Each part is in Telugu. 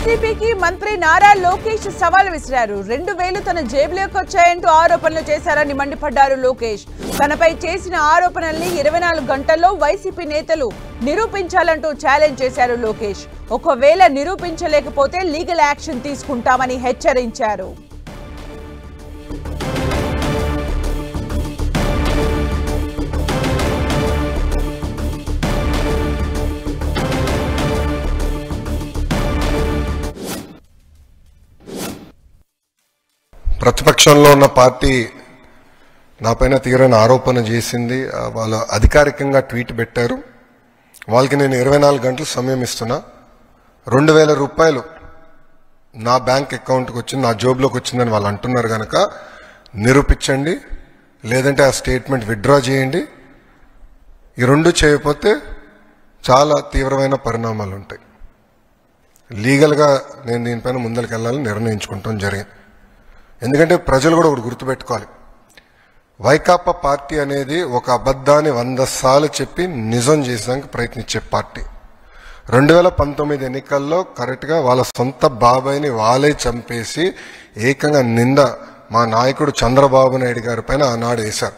వైసీపీకి మంత్రి నారా లోకేష్ సవాల్ విసిరారు. 2000 తన జేబులోకి వచ్చాయంటూ ఆరోపణలు చేశారని మండిపడ్డారు లోకేష్. తనపై చేసిన ఆరోపణల్ని 24 గంటల్లో వైసీపీ నేతలు నిరూపించాలంటూ ఛాలెంజ్ చేశారు లోకేష్. ఒకవేళ నిరూపించలేకపోతే లీగల్ యాక్షన్ తీసుకుంటామని హెచ్చరించారు. ప్రతిపక్షంలో ఉన్న పార్టీ నాపైన తీవ్రమైన ఆరోపణ చేసింది. వాళ్ళు అధికారికంగా ట్వీట్ పెట్టారు. వాళ్ళకి నేను 24 గంటలు సమయం ఇస్తున్నా. 2000 రూపాయలు నా బ్యాంక్ అకౌంట్కి వచ్చింది, నా జోబులోకి వచ్చిందని వాళ్ళు అంటున్నారు కనుక నిరూపించండి, లేదంటే ఆ స్టేట్మెంట్ విత్డ్రా చేయండి. ఈ రెండు చేయకపోతే చాలా తీవ్రమైన పరిణామాలు ఉంటాయి. లీగల్గా నేను దీనిపైన ముందరికి వెళ్ళాలని నిర్ణయించుకుంటాం జరిగింది. ఎందుకంటే ప్రజలు కూడా ఒకటి గుర్తుపెట్టుకోవాలి, వైకాపా పార్టీ అనేది ఒక అబద్ధాన్ని 100 సార్లు చెప్పి నిజం చేసేదానికి ప్రయత్నించే పార్టీ. 2019 ఎన్నికల్లో కరెక్ట్గా వాళ్ళ సొంత బాబాయిని వాళ్ళే చంపేసి ఏకంగా నింద మా నాయకుడు చంద్రబాబు నాయుడు గారి పైన ఆనాడు వేశారు.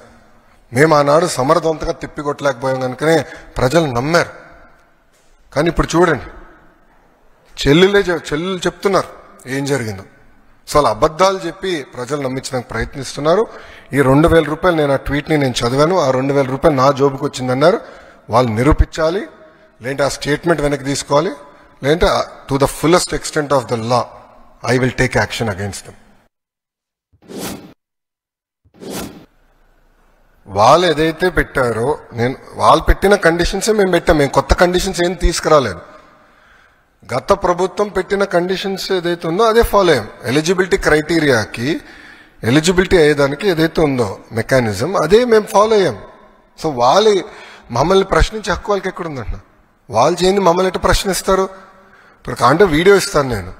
మేము ఆనాడు సమర్థవంతంగా తిప్పికొట్టలేకపోయాం కనుకనే ప్రజలు నమ్మారు. కానీ ఇప్పుడు చూడండి, చెల్లెలు చెప్తున్నారు ఏం జరిగిందో. సో అలా అబద్ధాలు చెప్పి ప్రజలు నమ్మించడానికి ప్రయత్నిస్తున్నారు. ఈ 2000 రూపాయలు నేను ఆ ట్వీట్ని నేను చదివాను, ఆ 2000 రూపాయలు నా జోబుకి వచ్చిందన్నారు. వాళ్ళు నిరూపించాలి, లేదంటే ఆ స్టేట్మెంట్ వెనక్కి తీసుకోవాలి, లేదంటే to the fullest extent of the law I will take action against them. వాళ్ళు ఏదైతే పెట్టారో వాళ్ళు పెట్టిన కండిషన్సే మేము పెట్టాం. మేము కొత్త కండిషన్స్ ఏం తీసుకురాలేదు. గత ప్రభుత్వం పెట్టిన కండిషన్స్ ఏదైతే ఉందో అదే ఫాలో అయ్యాం. ఎలిజిబిలిటీ క్రైటీరియాకి ఎలిజిబిలిటీ అయ్యేదానికి ఏదైతే ఉందో మెకానిజం అదే మేము ఫాలో అయ్యాం. సో వాళ్ళు మమ్మల్ని ప్రశ్నించే హక్కు వాళ్ళకి ఎక్కడుందంట? వాళ్ళు చేయండి, మమ్మల్ని ఎట్లా ప్రశ్నిస్తారు? ఇప్పుడు కాంటే వీడియో ఇస్తాను నేను.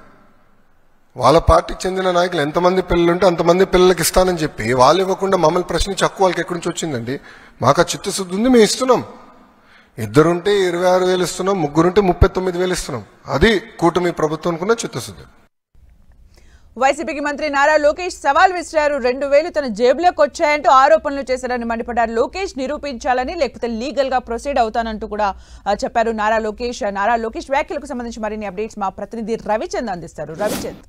వాళ్ళ పార్టీకి చెందిన నాయకులు ఎంతమంది పిల్లలు ఉంటే అంతమంది పిల్లలకి ఇస్తానని చెప్పి వాళ్ళు ఇవ్వకుండా మమ్మల్ని ప్రశ్నించే హక్కు వాళ్ళకి ఎక్కడి నుంచి వచ్చిందండి? మాకు ఆ చిత్తశుద్ధి ఉంది, మేము ఇస్తున్నాం. 2 ఉంటే 26,000 ఇస్తున్నాం, 3 ఉంటే 39,000 ఇస్తున్నాం. అది కూటమి ప్రభుత్వం అనుకున్న చిత్తశుద్ధి. వైసీపీకి మంత్రి నారా లోకేష్ సవాల్ విసిరారు. 2000 తన జేబులోకి వచ్చాయంటూ ఆరోపణలు చేశారని మండిపడ్డారు లోకేష్. నిరూపించాలని లేకపోతే లీగల్ గా ప్రొసీడ్ అవుతానంటూ కూడా చెప్పారు నారా లోకేష్. నారా లోకేష్ వ్యాఖ్యలకు సంబంధించి మరిన్ని అప్డేట్స్ మా ప్రతినిధి రవిచంద్ అందిస్తారు. రవిచంద్,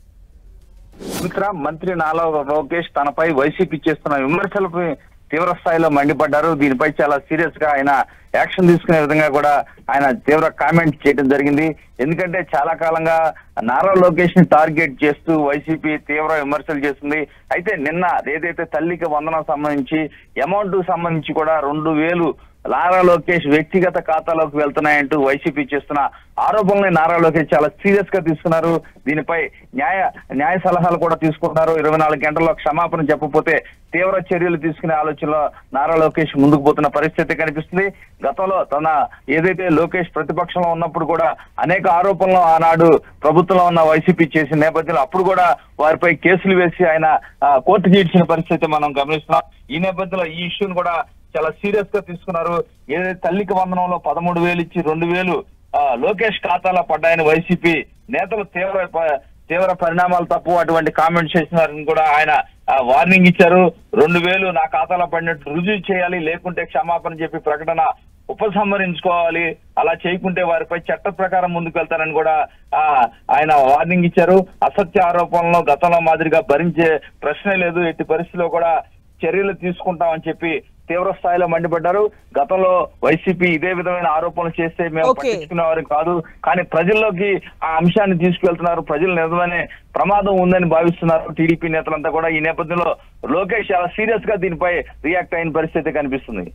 మంత్రి నారా లోకేష్ తనపై వైసీపీ చేస్తున్న విమర్శలపై తీవ్ర స్థాయిలో మండిపడ్డారు. దీనిపై చాలా సీరియస్ గా ఆయన యాక్షన్ తీసుకునే విధంగా కూడా ఆయన తీవ్ర కామెంట్ చేయడం జరిగింది. ఎందుకంటే చాలా కాలంగా నారా లోకేష్ ని టార్గెట్ చేస్తూ వైసీపీ తీవ్ర విమర్శలు చేస్తుంది. అయితే నిన్న ఏదైతే తల్లికి వందనం సంబంధించి అమౌంట్ సంబంధించి కూడా 2000 నారా లోకేష్ వ్యక్తిగత ఖాతాలోకి వెళ్తున్నాయంటూ వైసీపీ చేస్తున్న ఆరోపణల్ని నారా లోకేష్ చాలా సీరియస్ గా తీసుకున్నారు. దీనిపై న్యాయ సలహాలు కూడా తీసుకుంటున్నారు. 24 గంటల్లో క్షమాపణ చెప్పకపోతే తీవ్ర చర్యలు తీసుకునే ఆలోచనలో నారా లోకేష్ ముందుకు పోతున్న పరిస్థితి కనిపిస్తుంది. గతంలో తన ఏదైతే లోకేష్ ప్రతిపక్షంలో ఉన్నప్పుడు కూడా అనేక ఆరోపణలు ఆనాడు ప్రభుత్వంలో ఉన్న వైసీపీ చేసిన నేపథ్యంలో అప్పుడు కూడా వారిపై కేసులు వేసి ఆయన కోర్టుకి ఇచ్చిన పరిస్థితి మనం గమనిస్తున్నాం. ఈ నేపథ్యంలో ఈ ఇష్యూని కూడా చాలా సీరియస్ గా తీసుకున్నారు. ఏదైతే తల్లికి వందనంలో 13,000 ఇచ్చి 2,000 లోకేష్ ఖాతాలో పడ్డాయని వైసీపీ నేతలు తీవ్ర పరిణామాలు తప్పు అటువంటి కామెంట్స్ చేసినారని కూడా ఆయన వార్నింగ్ ఇచ్చారు. 2,000 నా ఖాతాలో పడినట్టు రుజువు చేయాలి, లేకుంటే క్షమాపణ చెప్పి ప్రకటన ఉపసంహరించుకోవాలి, అలా చేయకుంటే వారిపై చట్ట ప్రకారం ముందుకు వెళ్తారని కూడా ఆయన వార్నింగ్ ఇచ్చారు. అసత్య ఆరోపణలను గతంలో మాదిరిగా భరించే ప్రశ్నే లేదు, ఎట్టి పరిస్థితిలో కూడా చర్యలు తీసుకుంటామని చెప్పి తీవ్ర స్థాయిలో మండిపడ్డారు. గతంలో వైసీపీ ఇదే విధమైన ఆరోపణలు చేస్తే మేము పట్టించుకునేవారు కాదు, కానీ ప్రజల్లోకి ఆ అంశాన్ని తీసుకువెళ్తున్నారు. ప్రజలు నిజమైన ప్రమాదం ఉందని భావిస్తున్నారు టీడీపీ నేతలంతా కూడా. ఈ నేపథ్యంలో లోకేష్ చాలా సీరియస్ గా దీనిపై రియాక్ట్ అయిన పరిస్థితి కనిపిస్తుంది.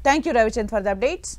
Thank you Ravichand for the updates.